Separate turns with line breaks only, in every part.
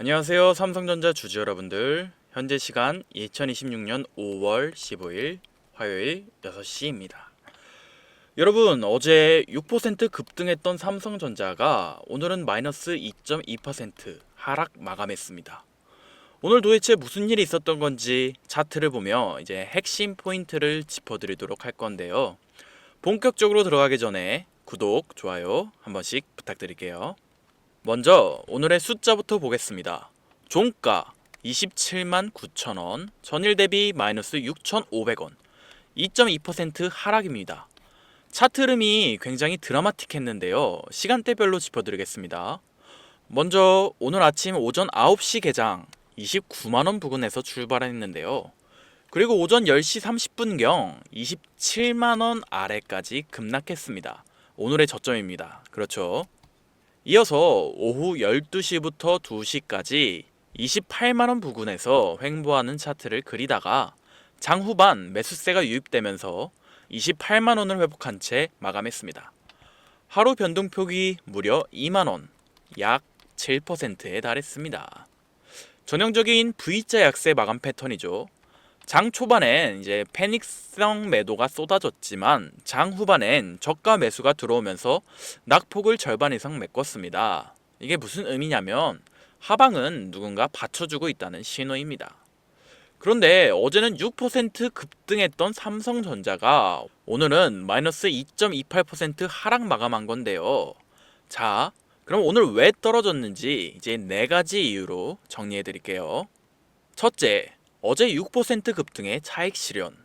안녕하세요. 삼성전자 주주 여러분들. 현재 시간 2026년 5월 15일 화요일 6시입니다. 여러분, 어제 6% 급등했던 삼성전자가 오늘은 마이너스 2.2% 하락 마감했습니다. 오늘 도대체 무슨 일이 있었던 건지 차트를 보며 이제 핵심 포인트를 짚어드리도록 할 건데요. 본격적으로 들어가기 전에 구독, 좋아요 한 번씩 부탁드릴게요. 먼저 오늘의 숫자부터 보겠습니다. 종가 27만 9천원, 전일 대비 마이너스 6,500원, 2.2% 하락입니다. 차트 흐름이 굉장히 드라마틱했는데요. 시간대별로 짚어드리겠습니다. 먼저 오늘 아침 오전 9시 개장 29만원 부근에서 출발했는데요. 그리고 오전 10시 30분경 27만원 아래까지 급락했습니다. 오늘의 저점입니다. 그렇죠. 이어서 오후 12시부터 2시까지 28만원 부근에서 횡보하는 차트를 그리다가 장후반 매수세가 유입되면서 28만원을 회복한 채 마감했습니다. 하루 변동폭이 무려 2만원, 약 7%에 달했습니다. 전형적인 V자 약세 마감 패턴이죠. 장 초반엔 이제 패닉성 매도가 쏟아졌지만 장 후반엔 저가 매수가 들어오면서 낙폭을 절반 이상 메꿨습니다. 이게 무슨 의미냐면 하방은 누군가 받쳐주고 있다는 신호입니다. 그런데 어제는 6% 급등했던 삼성전자가 오늘은 마이너스 2.28% 하락 마감한 건데요. 자, 그럼 오늘 왜 떨어졌는지 이제 4가지 이유로 정리해 드릴게요. 첫째, 어제 6% 급등의 차익 실현.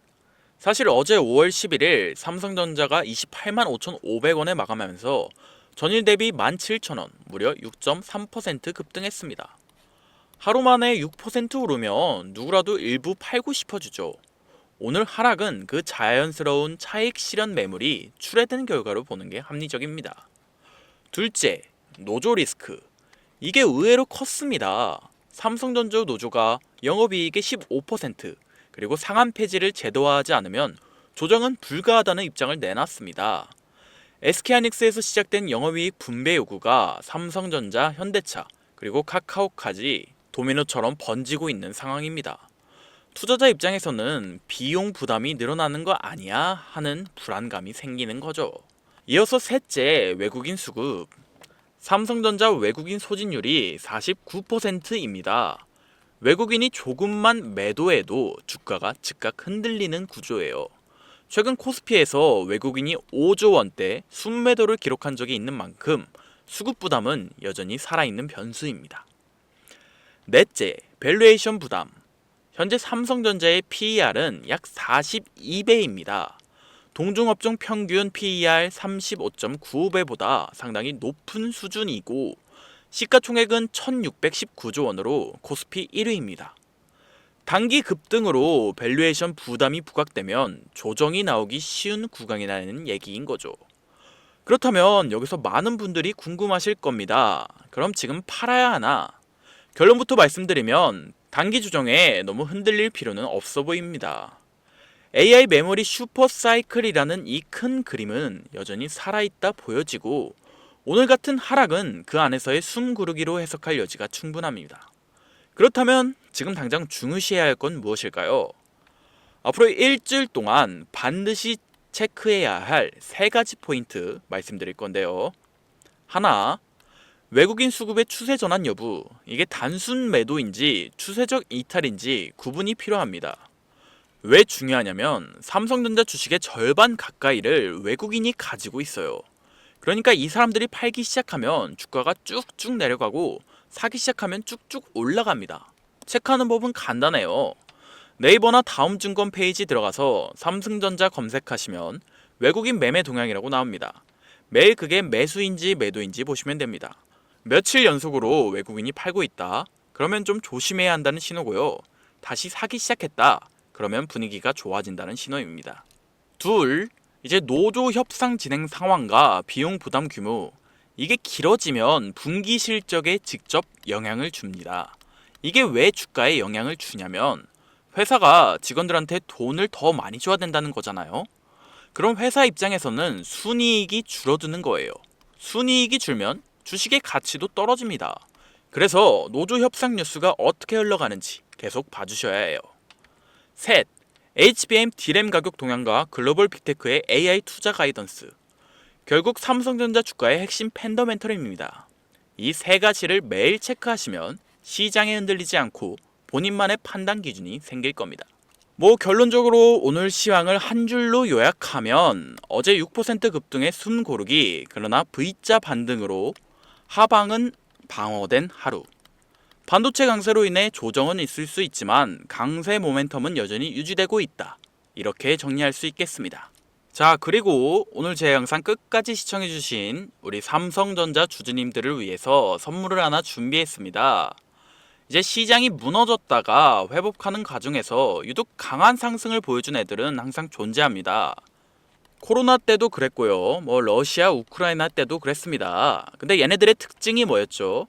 사실 어제 5월 11일 삼성전자가 28만 5,500원에 마감하면서 전일 대비 17,000원, 무려 6.3% 급등했습니다. 하루 만에 6% 오르면 누구라도 일부 팔고 싶어지죠. 오늘 하락은 그 자연스러운 차익 실현 매물이 출회된 결과로 보는 게 합리적입니다. 둘째, 노조 리스크. 이게 의외로 컸습니다. 삼성전자 노조가 영업이익의 15% 그리고 상한 폐지를 제도화하지 않으면 조정은 불가하다는 입장을 내놨습니다. SK하이닉스에서 시작된 영업이익 분배 요구가 삼성전자, 현대차 그리고 카카오까지 도미노처럼 번지고 있는 상황입니다. 투자자 입장에서는 비용 부담이 늘어나는 거 아니야 하는 불안감이 생기는 거죠. 이어서 셋째, 외국인 수급. 삼성전자 외국인 소진율이 49%입니다. 외국인이 조금만 매도해도 주가가 즉각 흔들리는 구조예요. 최근 코스피에서 외국인이 5조 원대 순매도를 기록한 적이 있는 만큼 수급 부담은 여전히 살아있는 변수입니다. 넷째, 밸류에이션 부담. 현재 삼성전자의 PER은 약 42배입니다. 동종업종 평균 PER 35.95배보다 상당히 높은 수준이고 시가총액은 1619조 원으로 코스피 1위입니다. 단기 급등으로 밸류에이션 부담이 부각되면 조정이 나오기 쉬운 구간이라는 얘기인 거죠. 그렇다면 여기서 많은 분들이 궁금하실 겁니다. 그럼 지금 팔아야 하나? 결론부터 말씀드리면 단기 조정에 너무 흔들릴 필요는 없어 보입니다. AI 메모리 슈퍼사이클이라는 이 큰 그림은 여전히 살아있다 보여지고 오늘 같은 하락은 그 안에서의 숨구르기로 해석할 여지가 충분합니다. 그렇다면 지금 당장 중요시해야 할 건 무엇일까요? 앞으로 일주일 동안 반드시 체크해야 할 3가지 포인트 말씀드릴 건데요. 하나, 외국인 수급의 추세 전환 여부. 이게 단순 매도인지 추세적 이탈인지 구분이 필요합니다. 왜 중요하냐면 삼성전자 주식의 절반 가까이를 외국인이 가지고 있어요. 그러니까 이 사람들이 팔기 시작하면 주가가 쭉쭉 내려가고 사기 시작하면 쭉쭉 올라갑니다. 체크하는 법은 간단해요. 네이버나 다음증권 페이지 들어가서 삼성전자 검색하시면 외국인 매매 동향이라고 나옵니다. 매일 그게 매수인지 매도인지 보시면 됩니다. 며칠 연속으로 외국인이 팔고 있다. 그러면 좀 조심해야 한다는 신호고요. 다시 사기 시작했다. 그러면 분위기가 좋아진다는 신호입니다. 둘, 이제 노조 협상 진행 상황과 비용 부담 규모. 이게 길어지면 분기 실적에 직접 영향을 줍니다. 이게 왜 주가에 영향을 주냐면 회사가 직원들한테 돈을 더 많이 줘야 된다는 거잖아요. 그럼 회사 입장에서는 순이익이 줄어드는 거예요. 순이익이 줄면 주식의 가치도 떨어집니다. 그래서 노조 협상 뉴스가 어떻게 흘러가는지 계속 봐주셔야 해요. 셋, HBM D램 가격 동향과 글로벌 빅테크의 AI 투자 가이던스. 결국 삼성전자 주가의 핵심 펀더멘털입니다. 이 세 가지를 매일 체크하시면 시장에 흔들리지 않고 본인만의 판단 기준이 생길 겁니다. 결론적으로 오늘 시황을 한 줄로 요약하면 어제 6% 급등의 숨고르기, 그러나 V자 반등으로 하방은 방어된 하루. 반도체 강세로 인해 조정은 있을 수 있지만 강세 모멘텀은 여전히 유지되고 있다. 이렇게 정리할 수 있겠습니다. 자, 그리고 오늘 제 영상 끝까지 시청해주신 우리 삼성전자 주주님들을 위해서 선물을 하나 준비했습니다. 이제 시장이 무너졌다가 회복하는 과정에서 유독 강한 상승을 보여준 애들은 항상 존재합니다. 코로나 때도 그랬고요. 러시아, 우크라이나 때도 그랬습니다. 근데 얘네들의 특징이 뭐였죠?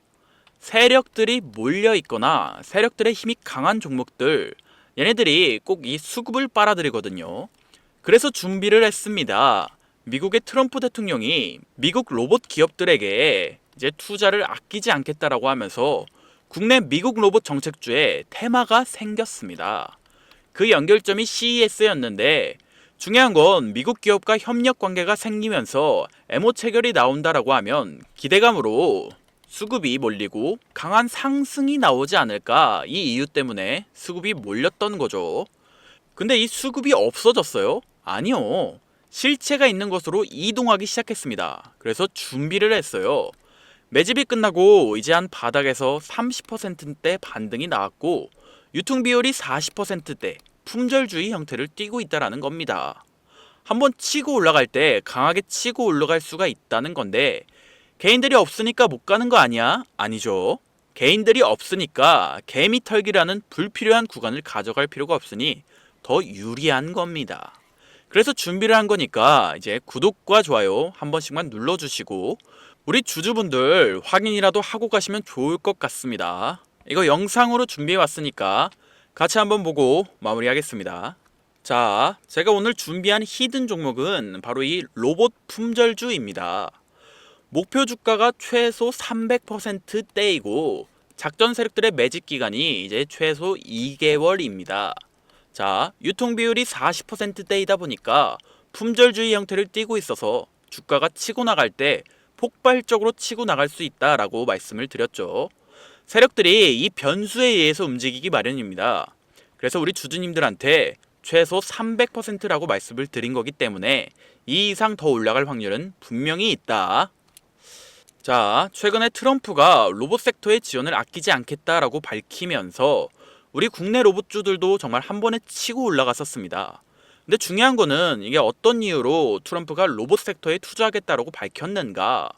세력들이 몰려 있거나 세력들의 힘이 강한 종목들, 얘네들이 꼭 이 수급을 빨아들이거든요. 그래서 준비를 했습니다. 미국의 트럼프 대통령이 미국 로봇 기업들에게 이제 투자를 아끼지 않겠다라고 하면서 국내 미국 로봇 정책주에 테마가 생겼습니다. 그 연결점이 CES였는데 중요한 건 미국 기업과 협력 관계가 생기면서 애모 체결이 나온다라고 하면 기대감으로 수급이 몰리고 강한 상승이 나오지 않을까, 이 이유 때문에 수급이 몰렸던 거죠. 근데 이 수급이 없어졌어요? 아니요. 실체가 있는 것으로 이동하기 시작했습니다. 그래서 준비를 했어요. 매집이 끝나고 이제 한 바닥에서 30%대 반등이 나왔고 유통 비율이 40%대 품절주의 형태를 띠고 있다는 겁니다. 한번 치고 올라갈 때 강하게 치고 올라갈 수가 있다는 건데 개인들이 없으니까 못 가는 거 아니야? 아니죠. 개인들이 없으니까 개미 털기라는 불필요한 구간을 가져갈 필요가 없으니 더 유리한 겁니다. 그래서 준비를 한 거니까 이제 구독과 좋아요 한 번씩만 눌러주시고 우리 주주분들 확인이라도 하고 가시면 좋을 것 같습니다. 이거 영상으로 준비해 왔으니까 같이 한번 보고 마무리하겠습니다. 자, 제가 오늘 준비한 히든 종목은 바로 이 로봇 품절주입니다. 목표 주가가 최소 300%대이고 작전 세력들의 매집 기간이 이제 최소 2개월입니다. 자, 유통 비율이 40%대이다 보니까 품절주의 형태를 띠고 있어서 주가가 치고 나갈 때 폭발적으로 치고 나갈 수 있다라고 말씀을 드렸죠. 세력들이 이 변수에 의해서 움직이기 마련입니다. 그래서 우리 주주님들한테 최소 300%라고 말씀을 드린 거기 때문에 이 이상 더 올라갈 확률은 분명히 있다. 자, 최근에 트럼프가 로봇 섹터의 지원을 아끼지 않겠다라고 밝히면서 우리 국내 로봇주들도 정말 한 번에 치고 올라갔었습니다. 근데 중요한 거는 이게 어떤 이유로 트럼프가 로봇 섹터에 투자하겠다라고 밝혔는가?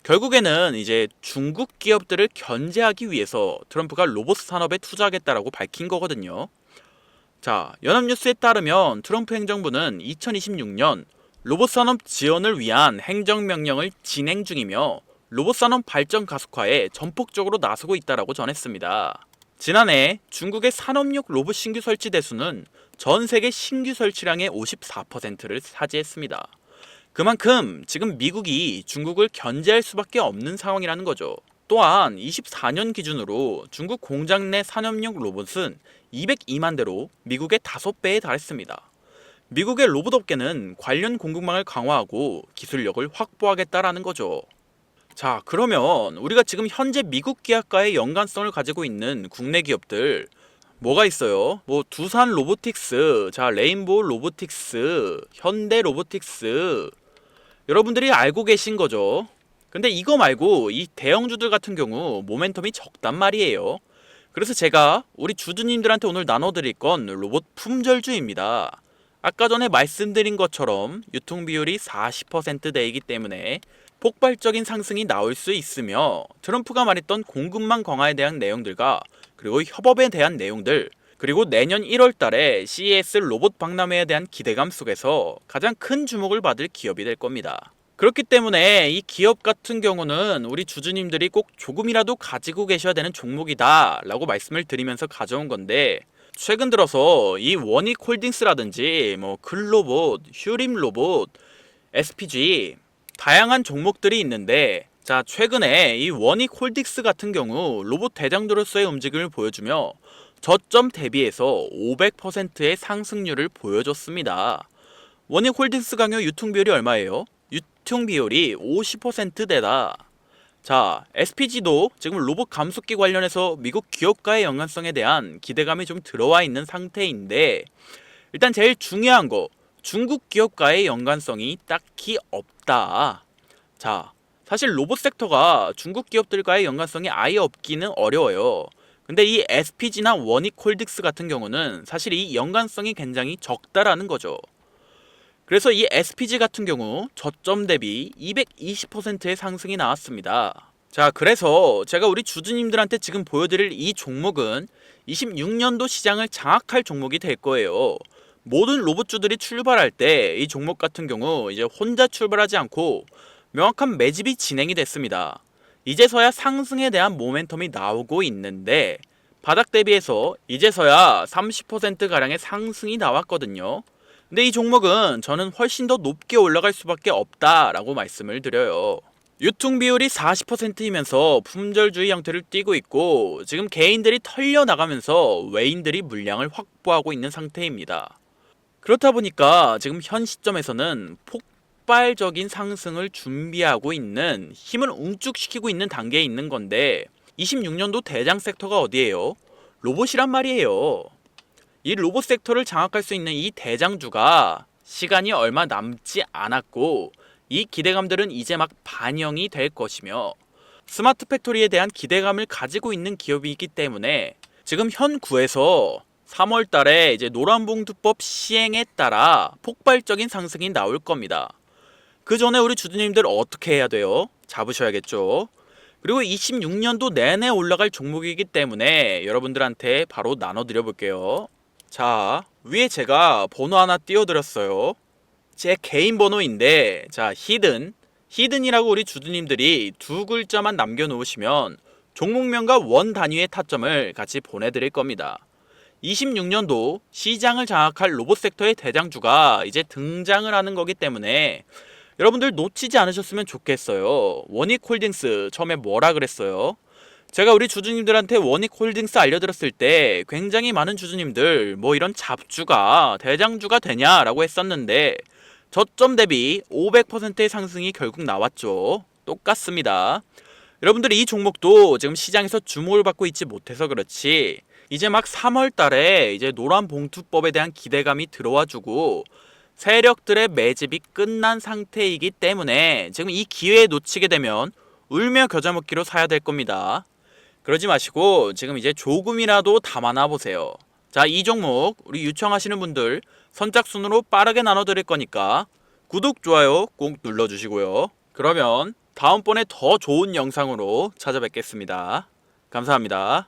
결국에는 이제 중국 기업들을 견제하기 위해서 트럼프가 로봇 산업에 투자하겠다라고 밝힌 거거든요. 자, 연합뉴스에 따르면 트럼프 행정부는 2026년 로봇 산업 지원을 위한 행정명령을 진행 중이며 로봇 산업 발전 가속화에 전폭적으로 나서고 있다라고 전했습니다. 지난해 중국의 산업용 로봇 신규 설치 대수는 전 세계 신규 설치량의 54%를 차지했습니다. 그만큼 지금 미국이 중국을 견제할 수밖에 없는 상황이라는 거죠. 또한 24년 기준으로 중국 공장 내 산업용 로봇은 202만 대로 미국의 5배에 달했습니다. 미국의 로봇 업계는 관련 공급망을 강화하고 기술력을 확보하겠다라는 거죠. 자, 그러면 우리가 지금 현재 미국 기업과의 연관성을 가지고 있는 국내 기업들 뭐가 있어요? 두산 로보틱스, 자, 레인보우 로보틱스, 현대 로보틱스, 여러분들이 알고 계신 거죠. 근데 이거 말고 이 대형주들 같은 경우 모멘텀이 적단 말이에요. 그래서 제가 우리 주주님들한테 오늘 나눠드릴 건 로봇 품절주입니다. 아까 전에 말씀드린 것처럼 유통 비율이 40%대이기 때문에 폭발적인 상승이 나올 수 있으며 트럼프가 말했던 공급망 강화에 대한 내용들과 그리고 협업에 대한 내용들, 그리고 내년 1월 달에 CES 로봇 박람회에 대한 기대감 속에서 가장 큰 주목을 받을 기업이 될 겁니다. 그렇기 때문에 이 기업 같은 경우는 우리 주주님들이 꼭 조금이라도 가지고 계셔야 되는 종목이다 라고 말씀을 드리면서 가져온 건데, 최근 들어서 이 원익홀딩스라든지 글로봇, 휴림로봇, SPG 다양한 종목들이 있는데 자, 최근에 이 원익홀딩스 같은 경우 로봇 대장주로서의 움직임을 보여주며 저점 대비해서 500%의 상승률을 보여줬습니다. 원익홀딩스 강요 유통비율이 얼마예요? 유통비율이 50%대다. 자, SPG도 지금 로봇 감속기 관련해서 미국 기업가의 연관성에 대한 기대감이 좀 들어와 있는 상태인데, 일단 제일 중요한 거, 중국 기업가의 연관성이 딱히 없다. 자, 사실 로봇 섹터가 중국 기업들과의 연관성이 아예 없기는 어려워요. 근데 이 SPG나 원익홀딩스 같은 경우는 사실 이 연관성이 굉장히 적다라는 거죠. 그래서 이 SPG 같은 경우 저점 대비 220%의 상승이 나왔습니다. 자, 그래서 제가 우리 주주님들한테 지금 보여드릴 이 종목은 26년도 시장을 장악할 종목이 될 거예요. 모든 로봇주들이 출발할 때 이 종목 같은 경우 이제 혼자 출발하지 않고 명확한 매집이 진행이 됐습니다. 이제서야 상승에 대한 모멘텀이 나오고 있는데 바닥 대비해서 이제서야 30%가량의 상승이 나왔거든요. 근데 이 종목은 저는 훨씬 더 높게 올라갈 수밖에 없다라고 말씀을 드려요. 유통 비율이 40%이면서 품절주의 형태를 띠고 있고 지금 개인들이 털려 나가면서 외인들이 물량을 확보하고 있는 상태입니다. 그렇다 보니까 지금 현 시점에서는 폭발적인 상승을 준비하고 있는, 힘을 웅축시키고 있는 단계에 있는 건데 26년도 대장 섹터가 어디예요? 로봇이란 말이에요. 이 로봇 섹터를 장악할 수 있는 이 대장주가 시간이 얼마 남지 않았고 이 기대감들은 이제 막 반영이 될 것이며 스마트 팩토리에 대한 기대감을 가지고 있는 기업이기 때문에 지금 현 구에서 3월 달에 이제 노란봉투법 시행에 따라 폭발적인 상승이 나올 겁니다. 그 전에 우리 주주님들 어떻게 해야 돼요? 잡으셔야겠죠. 그리고 26년도 내내 올라갈 종목이기 때문에 여러분들한테 바로 나눠드려 볼게요. 자, 위에 제가 번호 하나 띄워드렸어요. 제 개인 번호인데, 자, 히든이라고 우리 주주님들이 두 글자만 남겨놓으시면 종목명과 원 단위의 타점을 같이 보내드릴 겁니다. 26년도 시장을 장악할 로봇 섹터의 대장주가 이제 등장을 하는 거기 때문에 여러분들 놓치지 않으셨으면 좋겠어요. 원익홀딩스 처음에 뭐라 그랬어요? 제가 우리 주주님들한테 원익홀딩스 알려드렸을 때 굉장히 많은 주주님들 뭐 이런 잡주가 대장주가 되냐라고 했었는데 저점 대비 500%의 상승이 결국 나왔죠. 똑같습니다. 여러분들이 이 종목도 지금 시장에서 주목을 받고 있지 못해서 그렇지 이제 막 3월 달에 이제 노란봉투법에 대한 기대감이 들어와주고 세력들의 매집이 끝난 상태이기 때문에 지금 이 기회에 놓치게 되면 울며 겨자 먹기로 사야 될 겁니다. 그러지 마시고 지금 이제 조금이라도 담아놔 보세요. 자, 이 종목 우리 요청하시는 분들 선착순으로 빠르게 나눠드릴 거니까 구독, 좋아요 꼭 눌러주시고요. 그러면 다음번에 더 좋은 영상으로 찾아뵙겠습니다. 감사합니다.